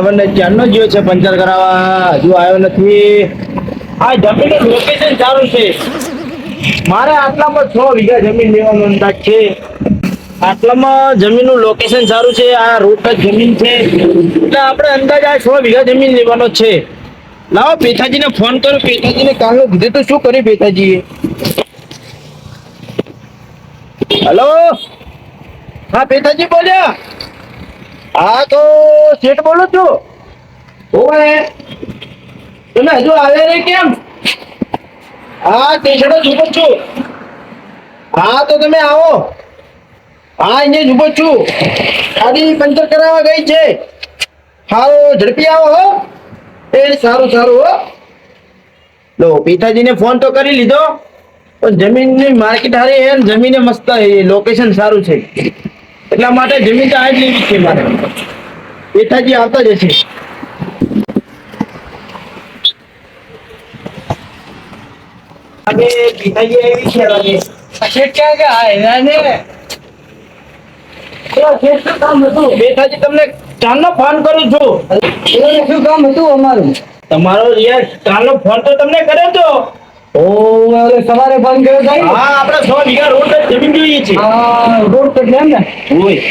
મને ક્યારનો ગયો છે પંચર કરાવવા, હજુ આવ્યો નથી. આ જમીનનું લોકેશન સારું છે. મારે આટલામાં 6 વીઘા જમીન લેવાનો અંદાજ છે. આટલામાં જમીનનું લોકેશન સારું છે. આ રોડ પર જમીન છે એટલે આપણે અંદાજ આ 6 વીઘા જમીન લેવાનો છે. લાવો પેથાજીને ફોન કરો. પેથાજીને કાલનું કીધું તો શું કર્યું પેથાજીએ? હલો, હા પેથાજી બોલ્યા? હા તો શેઠ બોલો છો? ઓવે તમે હજુ આવ્યા નહીં કેમ? હા સ્ટેશને જ ઉભો છું. હા તો તમે આવો. હા અહીંયા જ ઉભો છું. ગાડી પંચર કરાવવા ગઈ છે. હાલો ઝડપી આવો હો. એ સારું સારું હો. લો પિતાજીને ફોન તો કરી લીધો, પણ જમીનની માર્કેટ સારી છે ને જમીને મસ્ત લોકેશન સારું છે. એટલા માટે જમીન તો આ જ લેવી છે મારે. પિતાજી આવતા જ હશે. અબે પિતાજી આવી છે લાગે. શેઠ ક્યાં ગયા? આયા ને. શેઠ શું કામ હતું? પિતાજી તમને ચાલનો ફોન કરું છું. શું કામ હતું અમારું? તમારો યાર ચાલનો ફોન તો તમને કર્યો તો. સવારે ફોન કર્યો ભાઈ. હા આપણે 100 વીઘા રોડ પર જમીન જોઈએ છે. હા રોડ પર કેમ ને? ઓય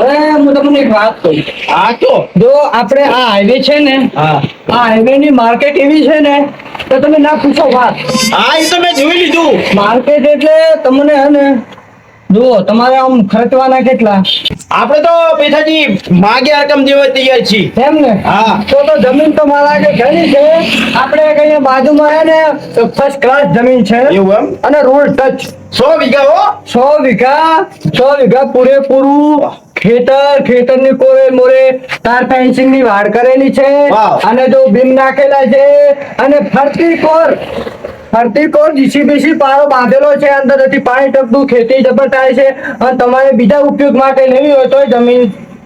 અરે હું તમને એક વાત કહું. હા તો જો આપણે આ હાઈવે છે ને, હા આ હાઈવે ની માર્કેટ એવી છે ને તો તમે ના પૂછો વાત. હા એ તો મેં જોઈ લીધું. માર્કેટ એટલે તમને હે ને જુઓ તમારે આમ ખર્ચવાના કેટલા? આપણે તો પૈસાજી માગ્યા રકમ દેવા તૈયાર છીએ. એમ ને? હા તો જમીન તો મારા આગળ ઘણી છે. આપણે કઈ બાજુમાં હે ને ફર્સ્ટ ક્લાસ જમીન છે. એવું એમ? અને રોડ ટચ 100 વીઘા હો. 100 વીઘા પૂરેપૂરું ખેતરની કોરે મોરે તાર ફેન્સિંગ ની વાડ કરેલી છે. અને જો બીમ નાખેલા છે અને ફરતી કોર જીસીબીસી પારો બાંધેલો છે. અંદરથી પાણી ટપકું ખેતી જબર થાય છે. અને તમારે બીજા ઉપયોગ માટે લેવી હોય તો જમીન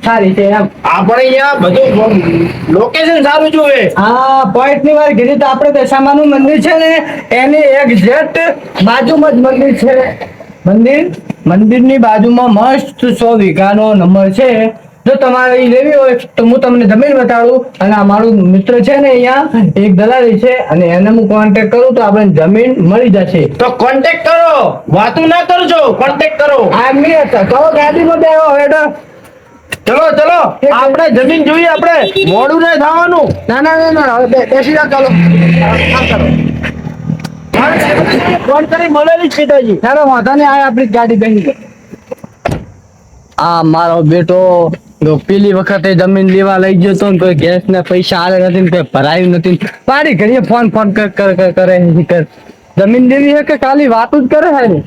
સારી છે એમ. આપણે અહીંયા બધું લોકેશન સારું જોવે. હા પોઈન્ટ ની વાર કીધી તો આપણે દશામાનું મંદિર છે ને એની એક્ઝેક્ટ બાજુમાં જ મંદિર છે. મંદિરની બાજુમાં મસ્ત 100 વીઘાનો નંબર છે. જો તમારે લેવી હોય તો હું તમને જમીન બતાડું. અને અમારું મિત્ર છે ને અહીંયા એક દલાલી છે અને એને હું કોન્ટેક્ટ કરું તો આપણે જમીન મળી જશે. તો કોન્ટેક્ટ કરો, વાતું ના કરજો, કોન્ટેક્ટ કરો. આ નહીં હતા તો ગાડીમાં બેહો હેડો. ચલો ચલો આપણે જમીન જોઈએ. આપણે મોડું નહીં થવાનું. ના બેસી જાઓ. ચાલો ફોન કરી મળેલી જ પિતાજી. ચાલો વાંધો નહીં. આ આપણી ગાડી બેસી. આ મારો બેટો પેલી વખતે જમીન લેવા લઈ ગયો તો કોઈ ગેસ ના પૈસા આલે નથી, કોઈ ભરાયું નથી. પાડી ઘડીએ ફોન કરે. જમીન લેવી છે કે ખાલી વાતું જ કરે છે ને?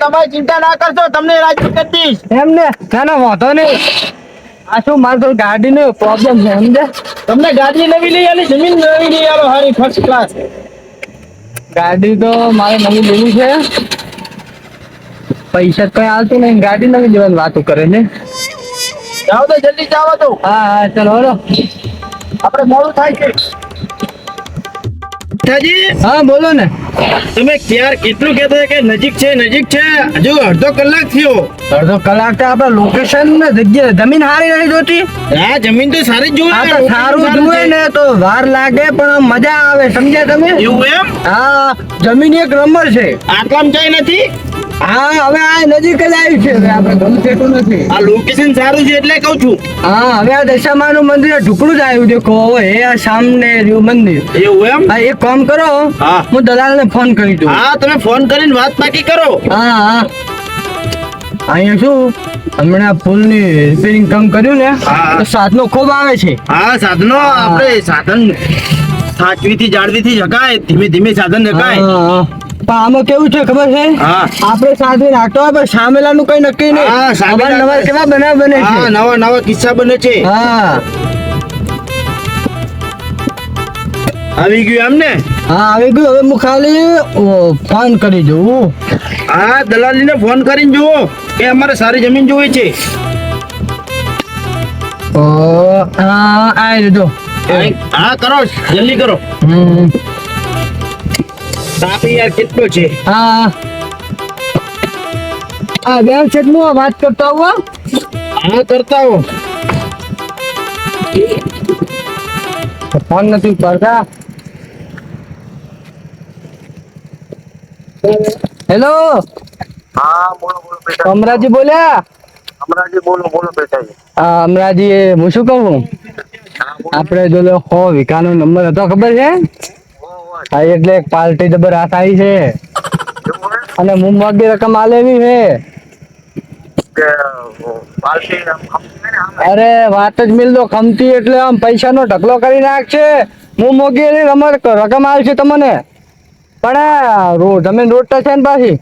તમારી ચિંતા ના કરશો, તમને રાજી કરી દઈશ. એમ ને? ના વાંધો નહીં. આ શું મારે તો ગાડી નો પ્રોબ્લેમ છે સમજે. તમને ગાડી નવી લઈ આલી, જમીન નવી લઈ આલો હારી ફર્સ્ટ ક્લાસ. ગાડી તો મારે નવી લેવી છે. પૈસા કઈ આવતું નહીં, ગાડી નવી લેવાની વાતો કરે છે. જાઓ તો જલ્દી જાઓ તો. હા ચલો હલો, આપણે મોડું થાય છે. હા બોલો ને. તમે ક્યાર કેટલું કહેતા કે નજીક છે હજુ અડધો કલાક થયો. અડધો કલાક તો આપણે લોકેશન ને જગ્યા જમીન સારી નહીં જોતી. હા જમીન તો સારી જ જોવે. સારું જોવે ને તો વાર લાગે પણ મજા આવે. સમજ્યા તમે? એવું એમ? હા જમીન એક નંબર છે. આટલામાં જાય નથી. હા હવે આ નજીક જ આવી છે. આપણે ગમતું નથી. આ લોકેશન સારું છે એટલે કહું છું. હા હવે આ દશામાનું મંદિર ઢુકડું જ આવ્યું. દેખો એ આ સામને રહ્યું મંદિર. એવું એમ? હા એક કામ કરો, હું દલાલને ફોન કરી દઉં. હા તમે ફોન કરીને વાત બાકી કરો. હા અહીંયા શું હમણાં પુલની રિપેરિંગ કામ કર્યું ને તો સાધનો ખૂબ આવે છે. હા સાધનો આપણે સાધન સાચવીથી જાળવીથી જગાય. ધીમે ધીમે સાધન જગાય. પણ આમાં કેવું છે ખબર છે? આપણે સાધવી નાખતો હોય પણ સામેલાનું કઈ નક્કી નહીં. નવા કેવા બનાવ બને છે. નવા કિસ્સા બને છે. હા આવી ગયું એમ ને? હા આવી ગયું. હવે હું ખાલી ફોન કરી દઉં. હા દલાલીને ફોન કરીને જુઓ કે અમારે સારી જમીન જોઈ છે. આવી જો. હા કરો જલ્દી કરો. ટ્રાફિક યાર કેટલો છે. હા બેન કેટલું વાત કરતા હુઆ. हाँ करता हूँ। ફોન નથી કરતા. હેલો, हाँ बोलो बोलो बेटा। અમરાજી બોલ્યા? अमराजी बोलो बोलो बेटा जी। હા અમરાજી, હું શું કહું, हाँ बोलो। આપણે જો 100 વીઘાનો નંબર હતો ખબર છે? वो હા એટલે એક પાર્ટી જબર હાથ આવી છે क्यों है અને હું મોટી રકમ આલેવી છે. कि वो पार्टी हम है ना हमें। અરે વાત જ મિલ દો, ખમતી એટલે આમ પૈસાનો ઢગલો કરી નાખશે. હું મોગી એની રકમ આવશે તમને, પણ જમીન રોડ છે ને પાછી.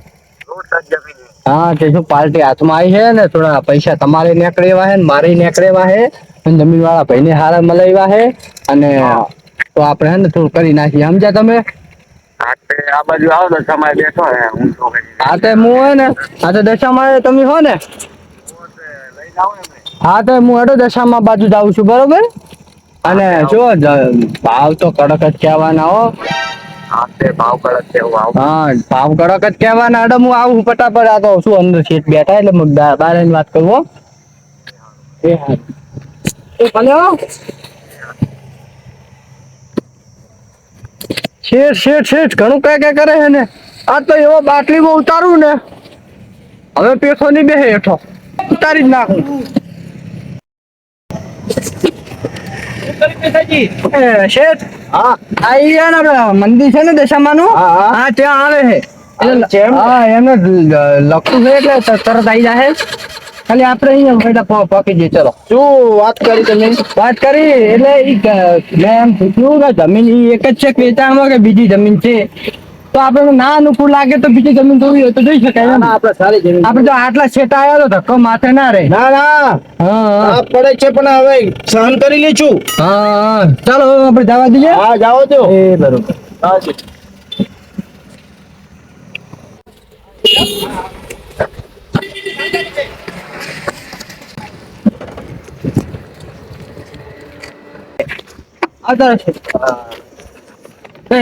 रोड तक जमीन है। હા તે શું પાર્ટી હાથમાં આવી છે ને, થોડા પૈસા તમારે નીકળેવા છે ને મારે નીકળેવા છે, અને જમીન વાળા ભાઈને હારા મલાવ્યા છે, અને તો આપણે હે ને થોડું કરી નાખીએ, સમજ્યા તમે? આપણે આ બાજુ આવો તો સમય બેઠો હે હું તો કરી હા તે હું હે ને, હા તો દશામાં તમે હો ને, લઈને આવો એમને। હા તો હું હેડો દશામાં બાજુ જાઉં છું, બરોબર? અને જો ભાવ તો કડક જ કહેવાના હો. हाँ ते भाव कड़क है वो आओ। હા ભાવ કડક જ કહેવાના. હેડો હું આવું ફટાફટ, આ તો શું અંદર સીટ બેઠા એટલે હું બહાર આવીને વાત કરું હો. એ હા એ ભલે હો. શેઠ શેઠ શેઠ ઘણું કઈ કરે છે ને, આ તો એવો બાટલીમાં ઉતારું ને, હવે પેસો નહીં બેસે હેઠો, ઉતારી જ નાખું. શેઠ, हाँ આ ઈ ને આપણે મંદિર છે ને દશામાનું, હા, હા. હા ત્યાં આવે છે. આવે છે એમ? હા એમને લખતું છે એટલે તરત આવી જાય. ખાલી આપણે અહીંયા બેટા પહોંચી જઈએ, ચલો. શું વાત કરી તમે? વાત કરી એટલે મેં એમ પૂછ્યું કે જમીન ઈ એક જ છે કે વેચાણમાં કે બીજી જમીન છે, તો આપણે ના અનુકૂળ લાગે તો બીજી જમીન જોવી હોય તો જોઈ શકાય એમ. આપણે સારી જમીન આપણે તો આટલા છેટા આવ્યા તો ધક્કો માથે ના રહે. ના ના હા હા આ પડે છે પણ હવે સહન કરી લેશું. હા, ચાલો હવે આપણે જવા દઈએ. હા જાઓ તો. એ બરોબર. હા જી.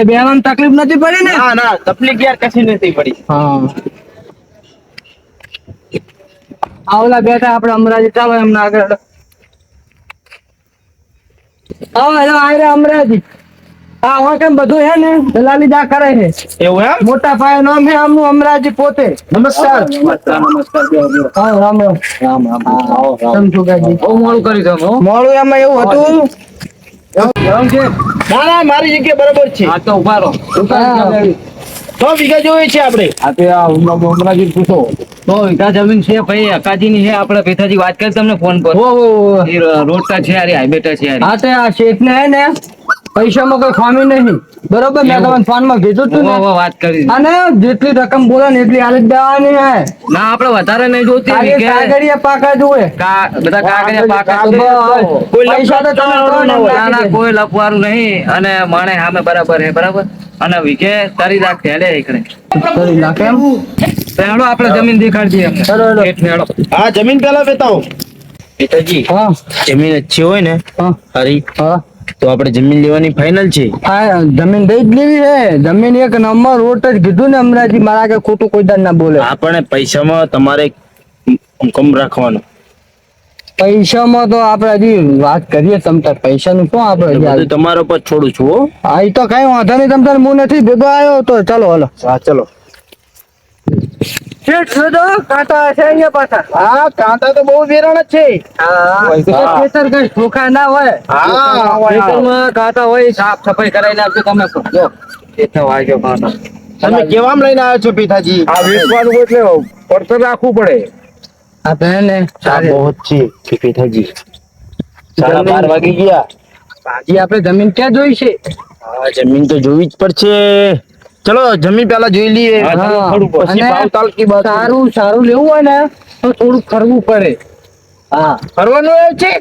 બેવામાં તકલીફ નથી પડી ને? ના ના તકલીફ યાર કશી નથી પડી. હા, આવલા બેઠા આપણે અમરાજી, ચાલો એમના આગળ. હા હેલો, આયરે અમરાજી. હા હવે કેમ બધું હે ને દલાલી દા કરે છે. એવું એમ? મોટા પાયે નામ હે આમનું અમરાજી પોતે. નમસ્કાર. હા રામ રામ. રામ રામ. તમ સુગાજી. બહુ મોડું કરી તમે હો. મોડું એમાં એવું હતું. એમ છે? ના ના મારી જગ્યા બરાબર છે. હા તો ઉભા રહો. 100 વીઘા જોઈએ છે આપણે. આપે આ અમરાજી પૂછો. 100 વીઘા જમીન છે ભાઈ, અકાજીની છે. આપણે પેથાજી વાત કરી તમને ફોન પર. એ રોડતા છે યાર, હાઈબેટા છે યાર. હા તે આ શેઠને હે ને પૈસામાં કોઈ ખામી નહીં, બરોબર? મેં તમને ફોનમાં કીધું તું ને, વાત કરી. અને જેટલી રકમ બોલે ને એટલી હાલ જ દેવાની હે. ના આપણે વધારે નહીં જોતી. કાગળિયા પાકા જોવે. બધા કાગળિયા પાકા. કોઈ પૈસા તો તમે કહો ને, લપવાનું ના કોઈ લપવાનું નહીં. અને માણે સામે બરાબર હે, બરાબર? અને વીઘે તારી રાખે હેલે એકડે. તારી નાખે એમ? તો હેડો આપણે જમીન દેખાડી દઈએ એમને. હેડો. હા જમીન પેલા બતાવો. પિતાજી હા જમીન अच्छी હોય ને હા હરી હા. તો આપણે જમીન લેવાની ફાઇનલ છે. હા જમીન દઈ જ લેવી છે. જમીન એક નંબર રોટ જ કીધું ને અમરાજી, મારા કે ખોટું કોઈ દર ના બોલે. આપણે પૈસામાં તમારે કમ રાખવાનું. પૈસામાં તો આપણે હજી વાત કરીએ, તમ તાર પૈસાનું શું આપણે હજી બધું તમારા પર છોડું છું હો. હા એ તો કઈ વાંધો નહીં, તમ તાર હું નથી ભેગો આવ્યો તો ચાલો હાલો. હા ચલો. શેઠ જોજો કાંટા છે અહીંયા પાછા. હા કાંટા તો બહુ વેરાણ જ છે. ખેતર કઈ ધોખા ના હોય. હા ખેતરમાં કાંટા હોય, સાફ સફાઈ કરાવી નાખજો તમે પણ. જો ખેતર વાગ્યો કાંટા. તમે કેવામ લઈને આવ્યો છો પિતાજી? આ વેચવાનું એટલે પડતર રાખવું પડે. આ તો હે ને આ બહુ જ છે પિતાજી. 12:30 વાગી ગયા. ભાજી આપણે જમીન ક્યાં જોઈ છે? હા જમીન તો જોવી જ પડશે. ચલો જમીન પેલા જોઈ લઈએ. પછી ભાવ તાલકી બાત. સારું સારું લેવું હોય ને તો થોડું ફરવું પડે. હા ફરવાનું આવ્યો છે.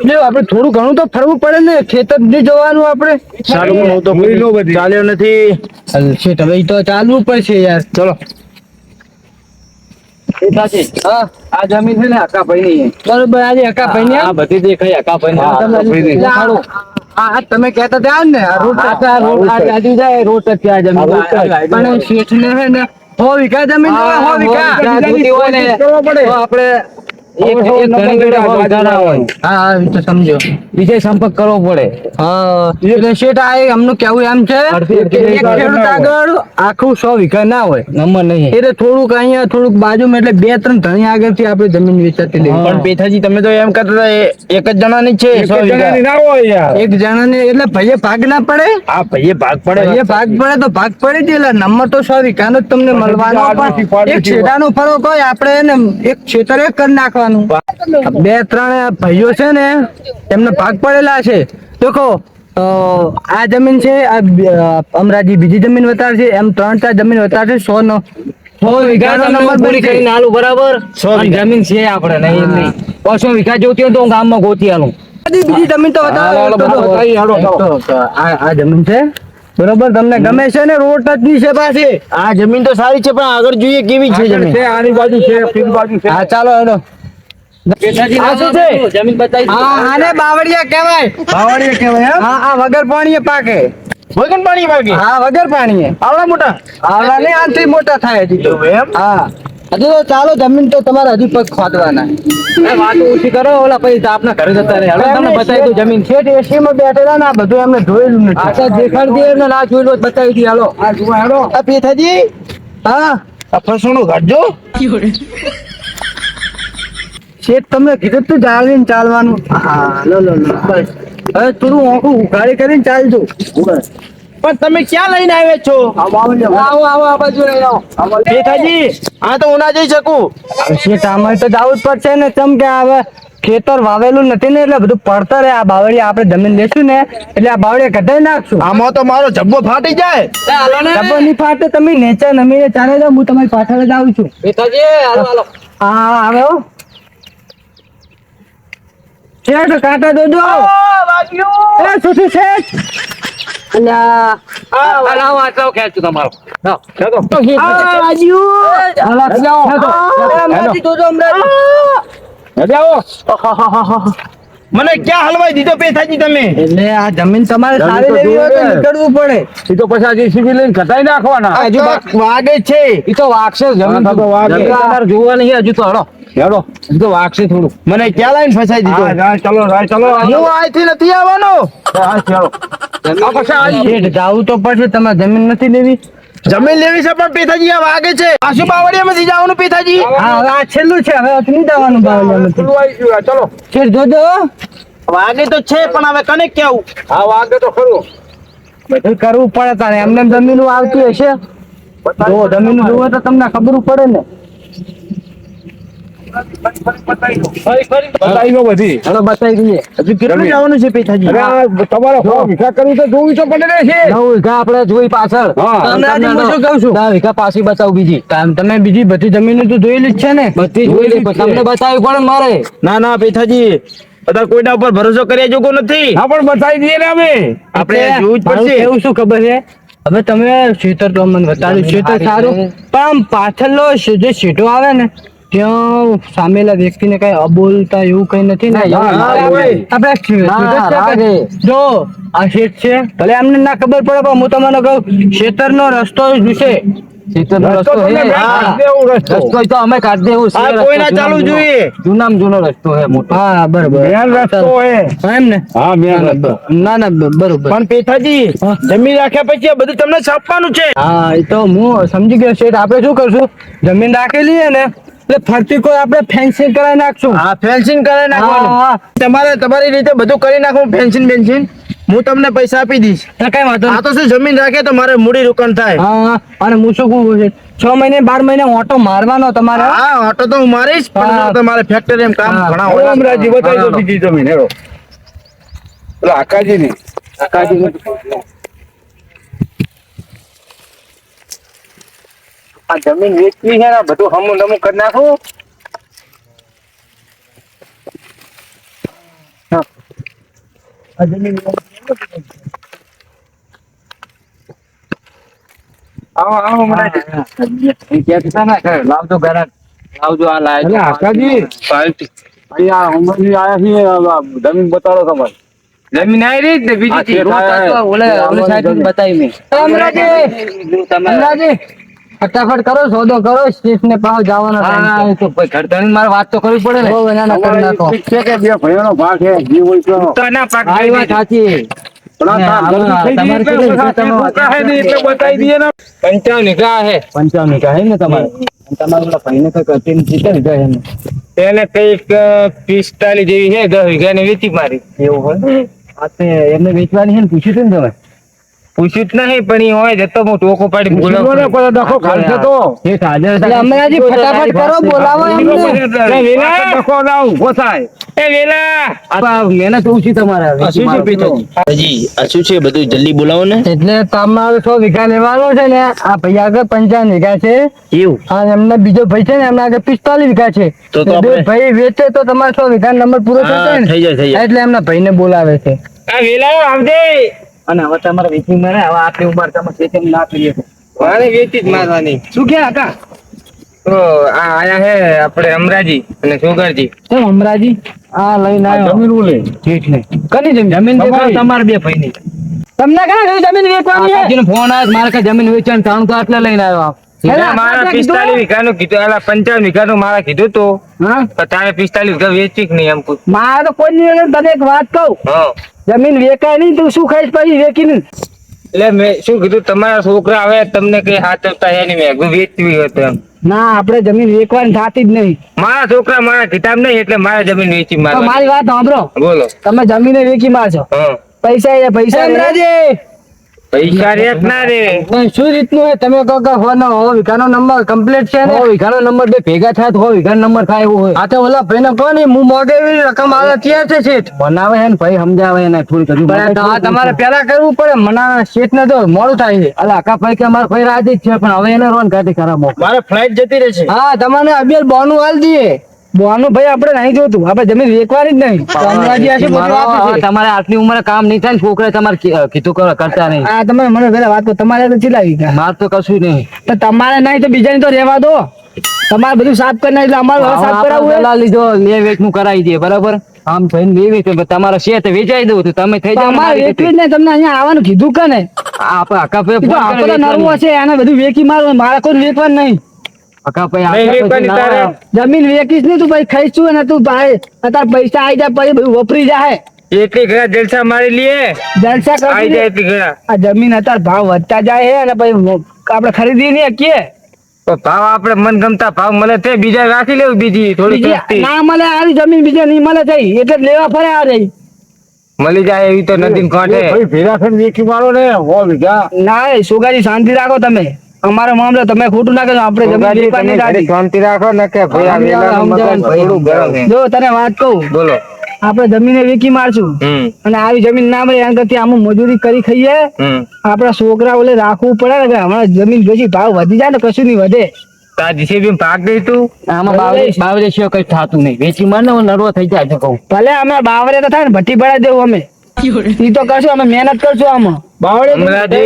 એટલે આપણે થોડું ઘણું તો ફરવું પડે ને, ખેતર નહીં જવાનું આપણે. સારું હું તો ચાલ્યો નથી. છે હવે ઈ તો ચાલવું પડશે યાર. ચલો. હા આ જમીન છે ને હકાભાઈ ની. બરોબર, આજે હકાભાઈ ની. બધી દેખાય હકાભાઈ ની. આ તમે કહેતા હતા ને રોડ આજુ જાય રોડ ત્યાં જમીન. પણ શેઠ ને હે ને 100 વીઘા જમીન હોય, 100 વીઘા. તો આપણે એક ઘણી જોડે બહુ વધારે હોય. હા એ તો સમજો. બીજે સંપર્ક કરવો પડે. હા એટલે શેઠ આ અમનું કેવું એમ છે કે એક ખેડૂત આગળ આખું 100 વીઘા ના હોય નંબર નહીં. એટલે થોડુંક અહીંયા થોડુંક બાજુમાં એટલે 2-3 ધણી આગળથી આપણે જમીન વેચાતી લેવી. પણ પેથાજી તમે તો એમ કરતા હતા એક જ જણાની છે 100 વીઘા. એક જણાને એટલે ભાઈએ ભાગ ના પડે. હા ભાઈએ ભાગ પડે તો ભાગ પડે જ એટલે નંબર તો 100 વીઘાનો જ તમને મળવાનો. પણ એક છેડાનો ફરક હોય આપણે એને એક ક્ષેત્ર એક કરી નાખવાનું. 2-3 ભાઈઓ છે ને એમને ભાગ પડેલા છે. દેખો આ જમીન છે અમરાજી બીજી જમીન વતાર છે એમ 3-4 જમીન વતાર છે 100 વીઘાનો નંબર પૂરી કરીને આલું બરાબર. 100 અને જમીન છે આપણે નહીં એમ નહીં. 100 વીઘા જોતી હોય તો હું ગામમાં ગોતી આલું. બીજી જમીન તો આ જમીન છે બરોબર. તમને ગમે છે ને રોડ ટચ ની છે પાસે. આ જમીન તો સારી છે પણ આગળ જોઈએ કેવી છે જમીન. આની બાજુ છે પેલી બાજુ છે. હા ચાલો હેડો. આ શું છે? જમીન બતાવી દો. હા આને બાવળિયા કહેવાય. બાવળિયા કહેવાય એમ? હા આ વગર પાણીએ પાકે. વગર પાણી પાકે? હા વગર પાણીએ. આવડા મોટા? આવડા ને આનથી મોટા થાય હજી તો. એમ? હા. હજુ તો ચાલો જમીન તો તમારે હજી પગ ખોદવાના. વાત ઓછી કરો ઓલા પૈસા આપના ઘરે જતા રહે. હવે તમને બતાવી દઉં જમીન. શેઠ એસીમાં બેઠેલા ને આ બધું એમને જોયેલું નથી. આ તો દેખાડી દે ને ના જોઈ લો તો બતાવી દઈએ હાલો. આ જુઓ હેડો. આ પેથાજી હા આ ફસણું કાઢજો. શેઠ તમને કીધું તું જાળવીને ચાલવાનું. હા લો લો લો બસ હવે થોડું આંખું ઉઘાડી કરીને ચાલજો. બસ પણ તમે ક્યાં લઈને આવ્યા છો? આવો આવો આ બાજુ લઈને આવો. પેથાજી આ તો હું ના જઈ શકું. શેઠ આમાં તો જવું જ પડશે ને. ચમ કે હવે ખેતર વાવેલું નથી ને એટલે બધું પડતર રહે. આ બાવળિયા આપણે જમીન લેશું ને એટલે આ બાવળિયા કઢાઈ નાખશું. આમાં તો મારો જબ્બો ફાટી જાય. જબ્બો નહીં ફાટે. તમે નેચે નમીને ચાલે જાઓ હું તમારી પાછળ જ આવું છું. પિતાજી હાલો હાલો. હા આવે હો. શેઠ કાંટા દોજો. એ શું શેઠ? અલ્યા લાવો આ ચાવ ખેંચું તમારો. લાવો. મને ક્યાં હલવાઈ દીધો પેથાજી તમે? એટલે આ જમીન તમારે સારી લેવી હોય તો નીકળવું પડે. એ તો પછી જીસીબી લઈને કટાઈ નાખવાના. હજુ વાગે છે. એ તો વાગશે જમીન તો વાગે. તમારે જોવા નહીં હજુ તો હળો. હેડો હજુ તો વાગશે થોડું. મને ક્યાં લાઈન ફસાઈ દીધો? ચલો હું અહીંથી નથી આવવાનો. શેઠ જાવું તો પડશે. તમારે જમીન નથી લેવી? જમીન લેવી છે પણ પેથાજી આ વાગે છે. આશુ બાવળિયામાંથી જવાનું પેથાજી. હા હવે આ છેલ્લું છે. હવે નહીં જવાનું બાવળિયામાંથી. ચલો શેઠ જોજો. વાગે તો છે પણ હવે કને કેવું? હા વાગે તો ખરું. બધું કરવું પડે તારે. એમને જમીન આવતી હશે. જો જમીન જોવે તો તમને ખબર પડે ને. બતાવી દો બધી. હવે બતાવી દઈએ. હજુ કેટલું જવાનું છે પેથાજી? તમારે વીઘા કરવી તો જોવી તો પડે ને છે. 9 વીઘા આપણે જોઈ પાછળ. તમને આજે હું શું કહું છું? 10 વીઘા પાછી બતાવું બીજી. તમે બીજી બધી જમીન તો જોયેલી જ છે ને? બધી જોઈ લે તમને બતાવી પડે ને મારે. ના ના પેથાજી બધા કોઈના ઉપર ભરોસો કર્યા જોગો નથી. હા પણ બતાવી દઈએ ને અમે. આપણે જોવું જ પડશે. એવું શું ખબર છે હવે તમે ખેતર તો મને બતાવ્યું ખેતર સારું પણ આમ પાછળનો જે સીટો આવે ને ત્યાં સામેલા વ્યક્તિને કઈ અબોલતા એવું કઈ નથી ને. આપણે જો આ શેઠ છે ભલે અમને ના ખબર પડે પણ હું તમને કહું ખેતરનો રસ્તો જોશે. ખેતરનો રસ્તો હે. રસ્તો તો અમે કાઢી દેવું છે. કોઈ ના ચાલુ જોઈએ. જૂનામાં જૂનો રસ્તો હે મોટો. હા બરોબર રસ્તો હે એમ ને. હા મેન રસ્તો. ના ના બરોબર. પણ પેથાજી જમીન રાખ્યા પછી આ બધું તમને છાપવાનું છે. હા એ તો હું સમજી ગયો શેઠ. આપણે શું કરશું જમીન રાખેલી છે ને એટલે ફરતી કોઈ આપણે ફેન્સિંગ કરાવી નાખશું. હા ફેન્સિંગ કરાવી નાખવાનું. તમારે તમારી રીતે બધું કરી નાખવું. ફેન્સિંગ હું તમને પૈસા આપી દઈશ. કઈ વાંધો આ તો શું જમીન રાખે તો મારે મૂડી રોકાણ થાય. હા અને હું શું કહું છું 6 મહિને 12 મહિને ઓટો મારવાનો તમારે. હા ઓટો તો હું મારીશ પણ તમારે ફેક્ટરી એમ કામ ઘણા હોય. અમરાજી બતાવી દો બીજી જમીન હેડો. પેલા આકાજી આ જમીન વેચવી છે ને બધું હમું નમું કરી નાખું. આ જમીન આવો લાવજો ઘરે લાવજો આ લાય આકાજી અહીંયા અમરાજી આયા છીએ જમીન બતાડો તમારે. જમીન આવી રહી ને બીજી ઓલે સાઈડ બતાવી મેં. અમરાજી ફટાફટ કરો, સોદો કરો, સ્ટેટ ને પાછો જવાનો હા એ તો ભાઈ ઘરધણી મારે વાત તો કરવી પડે ને કરી નાખો છે કે બે ભાઈઓનો ભાગ છે જીવ હોય તો તના પાક આ વાત સાચી તમારે કેટલી બતાવી દઈએ ને 55 વીઘા હે 55 વીઘા હે ને તમારે તમારા પેલા ભાઈને કઈ કરતી નથી કેટલા વીઘા હે ને? તેને કઈક 45 જેવી છે 10 વીઘા ને વેચી મારી એવું હોય આ તે એમને વેચવાની છે ને પૂછ્યું હતું ને તમે પૂછ્યું જ નહીં પણ ઈ હોય જતો હું ટોકો પાડી બોલો પર ડખો ખાલશે તો ઠીક, હાજર અમરાજી ફટાફટ કરો, બોલાવો એમને. વેલા ડખો ના ઉભો થાય એ વેલા આ મહેનત ઓછી તમારે આ શું છે પિતાજી? હાજી આ શું છે બધું જલ્દી બોલાવો ને એટલે તમારે 100 વીઘા લેવાનો છે ને આ ભાઈ આગળ 55 વીઘા છે એવું અને એમને બીજો ભાઈ છે ને એમના આગળ 45 વીઘા છે તો બે આપણે- ભાઈ વેચે તો તમારે 100 વીઘા નંબર પૂરો થઈ હા, જાય ને થઈ જાય. એટલે એમના ભાઈને બોલાવે છે આ વેલા આવજે અને હવે તમારે વેચી મારે હવે આટલી ઉંમર તમે ખેતી ના કરીએ મારે વેચી જ મારવાની શું કે કાકા તો આ આયા હે આપણે અમરાજી અને સુગરજી કેમ અમરાજી આ લઈને આવ્યો જમીન ઉલે ઠીક ને કની જમીન તમારી. તમારે બે ભાઈની તમને કઈ જમીન વેચવાની છે ફોન આવ્યો મારે કઈ જમીન વેચવાનું તાણું તો આટલે લઈને આવ્યો સીધા મારા 45 વીઘાનું કીધું આલા 55 વીઘાનું મારા કીધું તો હા તો તારે 45 વીઘા વેચી કે નહીં એમ પૂછ મારે તો કોઈ નહીં તને એક વાત કહું હા જમીન વેચાય નહીં તું શું ખાઈશ પછી વેચીને એટલે મેં શું કીધું તમારા છોકરા હવે તમને કઈ હાથવતા હે નહીં મેં કીધું વેચવી હોય તો એમ ના આપણે જમીન વેચવાની થતી જ નહીં મારા છોકરા મારા કિતાબ નહીં એટલે મારે જમીન વેચી તો મારવાની મારી વાત સાંભળો બોલો તમે જમીને વેચી મારશો હા પૈસા એ પૈસા પૈસા રેત ના રે પણ શું રીતનું હે તમે કહો કે હોનો હો વીઘાનો નંબર કમ્પ્લીટ છે ને હો વીઘાનો નંબર બે ભેગા થાય તો હો વીઘાનો નંબર થાય એવું હોય આ તો ઓલા ભાઈને કહો ને હું મોગે એવી રકમ આવે ત્યાં છે શેઠ બનાવે છે ને ભાઈ સમજાવે એને થોડી કજુ તમારે પેલા કરવું પડે મના શેઠ ને તો મોડું થાય છે અલા આકા ભાઈ કે અમારા ભાઈ રાજી જ છે પણ હવે એને રોન કાઢી ખરાબ મારે ફ્લાઇટ જતી રહેશે હા તમને અબિયલ બોનું હાલ દઈએ બોનું ભાઈ આપણે નહીં જોતું આપણે જમીન વેચવાની જ નહીં તો અમરાજી આ શું બધું આપે છે. તમારે આટલી ઉંમરે કામ નહીં થાય ને છોકરા તમારે કીધું કરતા નહીં આ તમે મને પેલા વાત કરો તમારે તો ચીલાવી ગયા માર તો કશું નહીં તો તમારે નહીં તો બીજાને તો રહેવા દો તમારે બધું સાફ કરી નાખ્યું એટલે અમારે હવે સાફ કરાવવું હોય. પેલા લીધો લે વેચ નું કરાવી દે બરાબર આમ થઈને બે વેચ તમારે છે તો વેચાઈ દઉં તો તમે થઈ તો જાવ ને અમારે મારી વેચવી જ રીતે. નહીં તમને અહીંયા આવવાનું કીધું કે ને આપણે આકાભાઈ એ તો ફોન આખો કરીને તો નરવો વેચવાનું. છે એને બધું વેચી મારવું મારે કોઈ વેચવાનું નહીં આકાભાઈ નહીં વેચવાની તારે. જમીન વેચીશ નહીં તું ભાઈ ખાઈશું અને તું ભાઈ અત્યારે પૈસા આવી જાય પછી બધું વપરી જાય એટલી ઘણા જલસા મારી લઈએ જલસા આવી જાય કરી એટલી ઘણા આ જમીન અત્યારે ભાવ વધતા જાય છે અને પછી આપણે ખરીદી નહીં શકીએ તો ભાવ આપણે મનગમતા ભાવ મળે તે બીજા રાખી લેવું બીજી થોડી બીજી સસ્તી ના મળે આવી જમીન બીજે નહીં મળે થઈ એટલે જ લેવા ફરે આ રહી મળી જાય એવી તો નદી કાંઠે ભાઈ ભેગા થઈને વેચી મારો ને હો વીઘા ના એ સુગાજી શાંતિ રાખો તમે અમારો મામલો તમે ખોટું ના કરો આપણે જમીન ઉગાડી વેચવાની તમે નથી. ઘરે શાંતિ રાખો ને કે ભાઈ આ વેલાનું મગજ થોડું ગરમ છે. જો તને વાત કહું બોલો આપણે જમીને વેચી મારશું અને આવી જમીન ના મળે એના કરતી આમ મજૂરી કરી ખાઈએ આપણા છોકરા ઓલે રાખવું પડે ને કે હમણાં જમીન બેસી ભાવ વધી જાય ને કશું નહીં વધે તાર જીસીબી ભાગ દઈ તું આમાં બાવરે સિવાય કઈ થતું નહીં વેચી માર ને હું નરવો થઈ જાય છે કહું ભલે અમે બાવરે તો થાય ને ભઠ્ઠી ભરાઈ દેવું અમે ઈ તો કરશું અમે મહેનત કરશું આમાં બાવળે અમરાજી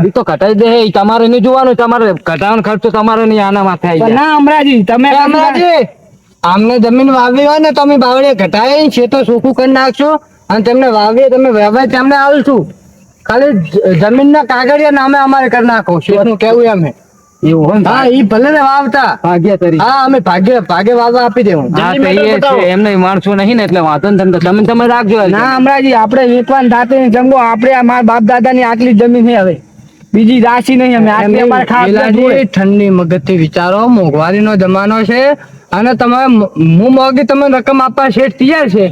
ઈ તો ઘટાઈ દે ઈ તમારે નહીં જોવાનું તમારે ઘટાવાનો ખર્ચો તમારે નહીં આના માથે આવી પણ જાય ના અમરાજી તમે અમરાજી, આમને જમીન વાવી હોય ને તમે બાવળે ઘટાય છે તો સોખું કરી નાખશો અને તેમને વાવીએ તમે વાવે તેમને આવશું ખાલી જમીન ના કાગળિયા નામે અમારે કરી નાખો શેઠનું કેવું અમે એવું હોય ને? હા ઈ ભલે ને વાવતા ભાગ્ય તરી હા અમે ભાગે વાવવા આપી દેવું હા તો એ છે એમને માણસો નહીં ને એટલે વાંધો ને તમે રાખજો ના અમરાજી આપણે વેચવાન થાતે જંગો આપણે આ મારા બાપ દાદા ની આટલી જ જમીન છે હવે બીજી રાશિ નહીં અમે આટલી અમારે ખાવા ઠંડી મગજ થી વિચારો મોંઘવારી નો જમાનો છે અને તમે હું મોંઘી તમે રકમ આપવા શેઠ તૈયાર છે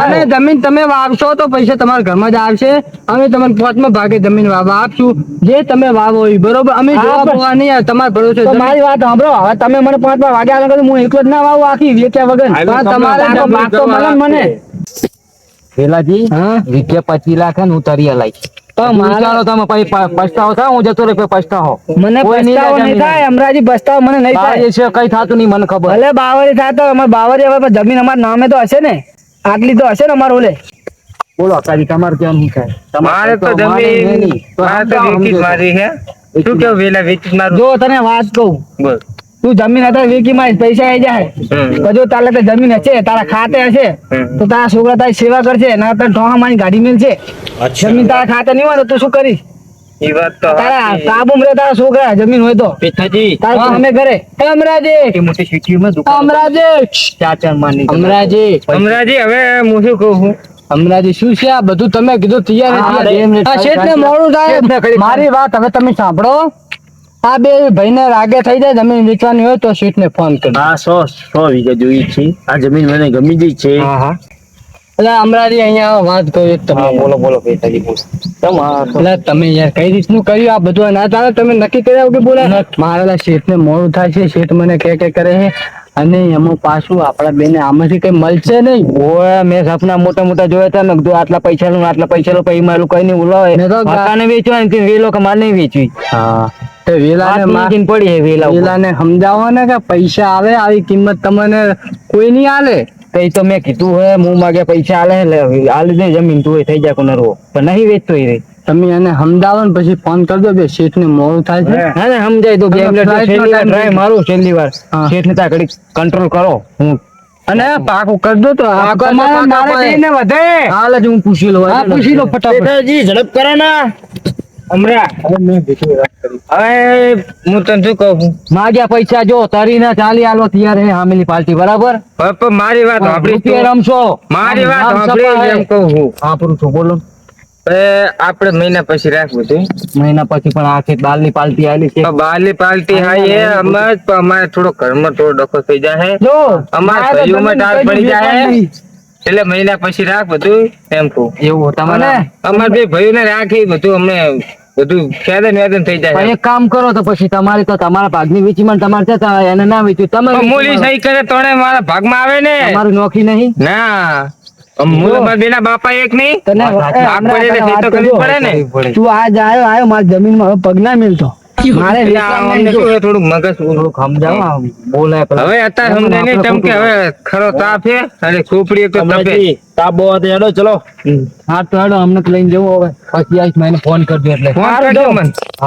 અને જમીન તમે વાવશો તો પૈસા તમારા ઘરમાં જ આવશે અમે તમને પાંચમા ભાગે જમીન વાવવા આપશું જે તમે વાવો એ બરોબર અમે જોવા બોવા નહીં આવે, તમારે ભરોસે મારી વાત સાંભળો હવે તમે મને પાંચમા વાગે આગળ હું એકલો જ ના વાવું આખી વેચ્યા વગર તમારે આખો ભાગ તો મળે ને મને પેલાજી હા વિકે 25 લાખ ને હું તરિયા લાઈશ તો વિચારો તમે પછી પછતાવો થાય હું જતો રહે પછી પછતાવો મને કોઈ નહીં પસ્તાવો લે નહીં જમીન. થાય અમરાજી પસ્તાવો મને નહીં થાય બાર છે કઈ થતું નહીં મને ખબર ભલે બાવળી થાય તો અમારે બાવળી હવે પણ જમીન અમારા નામે તો હશે ને આટલી તો હશે ને અમારે ઓલે બોલો કાજી તમારે કેમ થાય મારે તો જમીન મારે તો વેચી જ મારી છે શું કેવું વેલા વેચી જ મારું જો તને વાત કહું બોલ તું જમીન અત્યારે વેચી મારીશ પૈસા આવી જાય તો જો તારે તો જમીન હશે તારા ખાતે હશે તો તારા છોકરા તારી સેવા કરશે ના તારે ઢોહા મારી ગાડી મેલશે જમીન તારા ખાતે નહીં હોય તો તું શું કરીશ ઈ વાત તો તારા સાચી. કાબુમાં રહે તારા છોકરા જમીન હોય તો પેથાજી તારા અમે ઘરે એ અમરાજી મોટી મોટી સિટીઓમાં દુકાન અમરાજી ચાર માની અમરાજી અમરાજી હવે હું શું કહું છું અમરાજી શું છે આ બધું તમે કીધું તૈયાર હા, હતી. બે મિનિટ. આ શેઠને મોડું શેઠને થાય કરી. મારી વાત હવે તમે સાંભળો આ બે ભાઈને રાગે થઈ જાય જમીન વેચવાની હોય તો શેઠને ફોન કરજો. આ 100 વીઘા જોઈ છે. આ જમીન મને ગમી ગઈ છે. હા હા એટલે અમરાજી અહીંયા આવો, વાત કહું એક તમે બોલો બોલો પેથાજી બોલો એટલે તમે યાર કઈ રીતનું કર્યું આ બધું ના ચાલે તમે નક્કી કર્યા વગર બોલે મારા શેઠને મોડું થાય છે શેઠ મને કે કરે છે અને એમાં પાછું આપણા બેને આમાંથી કઈ મળશે નહીં. ઓય મેં સપના મોટા મોટા જોયા હતા ને કીધું આટલા પૈસા નું આટલા પૈસા લો પછી મારું કઈ નહીં ઉલાવે મેં તો મકાને વેચવા ને વેલો કે માલ નહીં વેચવી હા તો વેલાને વાત નીકળીને પડી હે વેલા ઉપર. વેલાને સમજાવો ને કે પૈસા આવે આવી કિંમત તમને કોઈ નહીં આલે. તો એ તો મેં કીધું હે હું માગે પૈસા આલે આલી દે જમીન તું થઈ જાય કોને રો પણ નહીં વેચતો એ રે તમે એને સમજાવો ને પછી ફોન કરજો બે શેઠને મોડું થાય છે. હા ને સમજાય તો બે મિનિટ ફ્લાઇટનો છેલ્લી વાર time ટ્રાય મારું છેલ્લી વાર હા. શેઠ ને ત્યાં ઘડી કંટ્રોલ કરો હું અને પાકું કરજો તો આ પાકું તમારે પાકું મારે પાકું. કહીને વધે. હાલ જ હું પૂછી લઉં હા પૂછી લો ફટાફટ. પેથાજી ઝડપ કરો ને. હવે હું તને શું કહું છું માગ્યા પૈસા જો તરી ના ચાલી આલો તૈયાર હે હામેલી પાર્ટી બરાબર હવે પણ મારી વાત સાંભળી રૂપિયા તું. રમશો મારી વાત આમ સાંભળી સપા એમ હે. કહું છું હા પૂરું છું બોલો હવે આપણે મહિના પછી રાખવું છે મહિના પછી પણ આખી બાલની પાર્ટી આલી છે બાલી પાર્ટી હાઈ હે અમારે પણ અમારે થોડો ઘરમાં થોડો ડખો થઈ જાય જો અમારે મારે તો ભાઈઓમાં ટાળ જમીન પડી જાય વેચવાની. એટલે મહિના પછી રાખ બધું એમ કહું એવું તમારે અને અમારે બે ભાઈઓને રાખી બધું અમને બધું ખેદન વેદન થઈ પણ જાય એક કામ કરો તો પછી તમારી તો તમારા ભાગની વીચી માં તમારે ત્યાં એને ના વીચ્યું તમે પણ વીચી મૂલી મારો. સહી કરે તોડે મારા ભાગમાં આવે ને તમારું નોખી નહીં ના મૂલ મારા બેના બાપા એક નહીં તને ભાગ પડે એટલે સહી તો કરવી પડે ને તું આજ આવ્યો મારી જમીનમાં હવે પગ ના મિલતો મારે એટલે વેચવાનું અમને નહીં. શું છે, થોડુંક મગજ થોડુંક સમજાવો આમ બોલાય પેલા. હવે અત્યારે સમજાય નહીં કેમ કે હવે ખરો તાપ છે અને ખોપડી એક તો તપે અમરાજી તાબો હતો હેડો ચલો. હા તો હેડો અમને તો લઈને જવું હવે પછી આવીશ મને ફોન કરજો એટલે ફોન કરજો મને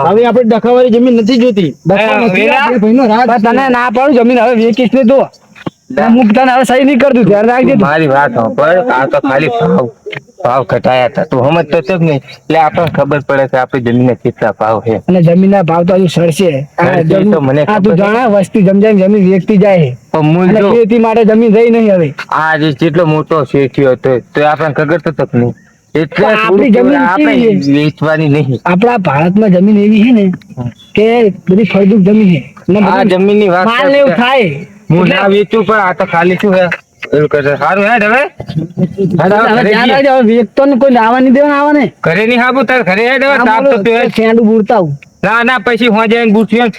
હવે આપણે ડખાવાળી જમીન નથી જોતી. બસો નથી વેલા? આ બે ભાઈનો રાજ. પણ તને ના પાડું જમીન હવે વેચીશ ને તો અમુક તને હવે સહી નહીં કરતું ધ્યાન રાખજે તું. મારી વાત સાંભળ આ તો ખાલી ભાવ ઘટાયા હતા તું સમજતો છે કે નહીં એટલે આપણને ખબર પડે કે આપણી જમીન કેટલા ભાવ છે અને જમીનના ભાવ તો હજુ સડશે આ સડશે તો મને આ ખબર તું છે. જાણે વસ્તી જમજાઈને જમીન વેચતી જાય છે. પણ મૂળ અને જો ખેતી માટે જમીન રહી નહીં હવે આ જે જેટલો મોટો શેઠિયો હતો તો આપણને ખબર તો તક નહીં એટલે પણ આપણી જમીન આપણે કેવી વેચવાની નહીં આપણા ભારતમાં જમીન એવી છે ને કે બધી ફળદ્રુપ જમીન છે અને આ બધું જમીનની વાત માલ ને એવું થાય હું ના વેચું પણ આ તો ખાલી શું હે એવું કરશે સારું હેડ હવે હવે ધ્યાન રાખજે, હવે વેચતો ને કોઈ આવવા નહીં દેવાના આવવા ને ઘરે નહીં હાબુ તાર ઘરે હેડ હવે તાપ તો પીવે. ફેંડું બુરતા આવું. ના ના પછી હું જઈને પૂછ્યું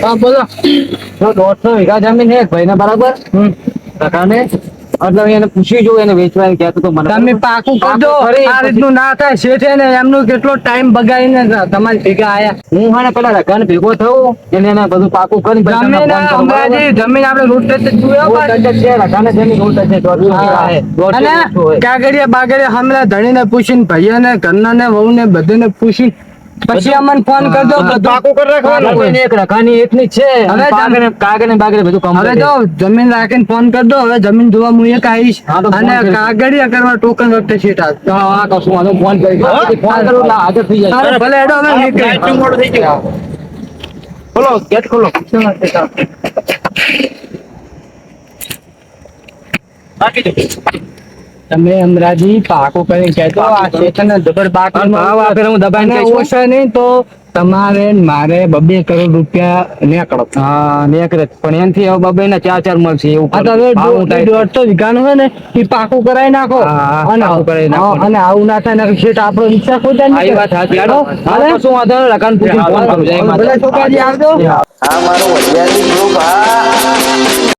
હા બોલો. જો 150 વીઘા જમીન છે ભાઈ બરાબર કાકાને એટલે એને પૂછી જોઉં એને વેચવાની કહેતો તો મને તમે પાકું કરજો ખરી, આ રીતનું ના થાય શેઠે ને એમનું કેટલો ટાઈમ બગાડીને તમારી ભેગા આયા હું હાને પેલા રકાને ભેગો થયો એને એને બધું પાકું કરી પછી તમને જમીન ફોન કરું, બરાબર? અંબાજી જમીન આપણે રોડ ટચ જ જોયો રોડ પાછું. ટચ જ છે, રકાને જમીન રોડ ટચ છે, 150 વીઘા છે, 150 અને વીઘો હોય. કાગળિયા બાગળિયા હમણાં ધણીને પૂછીને ભાઈઓને ઘરનાને વહુને બધાને પૂછી પછી અમને ફોન કરજો બધું પાકું કરી રાખવાનું. રકાની એક રકાની એકની જ છે હવે અને કાગળ ને બાગળ બધું હવે complete તો છે. જમીન રાખીને ફોન કરજો હવે જમીન જોવા હું એક આવીશ હા તો ફોન અને કરીશ. કાગળિયા કરવા ટોકન વખતે સીટ આપ તો હા કશું વાંધો નહીં, ફોન કરીશ. ફોન કરું એટલે હાજર થઈ જાય ભલે હેડો હવે નીકળીએ. લાઈટનું મોડું થઈ ગયું. ખોલો ગેટ ખોલો. બાકી જો. તમે અમરાજી પાકો કરીને કહેજો આ સ્ટેશન જબર બાકી અને ભાવ આપે હું દબાઈને અને કહીશ. ઓછા નહીં તો તમારે ને મારે 2 કરોડ રૂપિયા નીકળો હા નીકળે પણ એનથી હવે બબે ને 4 મળશે એવું આ તો હવે ભાવ ઊંટાય. 150 વીઘાનું હોય ને એ પાકું કરાવી નાખો હા, અને પાકું કરાવી નાખો. અને આવું ના થાય ને શેઠ આપણો રિક્ષા ખોટા આ ઈ વાત સાચી. હાલો, હાલો, કશું વાંધો નહીં, રકાને પૂછીને ફોન કરું. જય માતા. ભલે છોકરાજી આવજો આ મારો વડિયાળી ગ્રુપ આ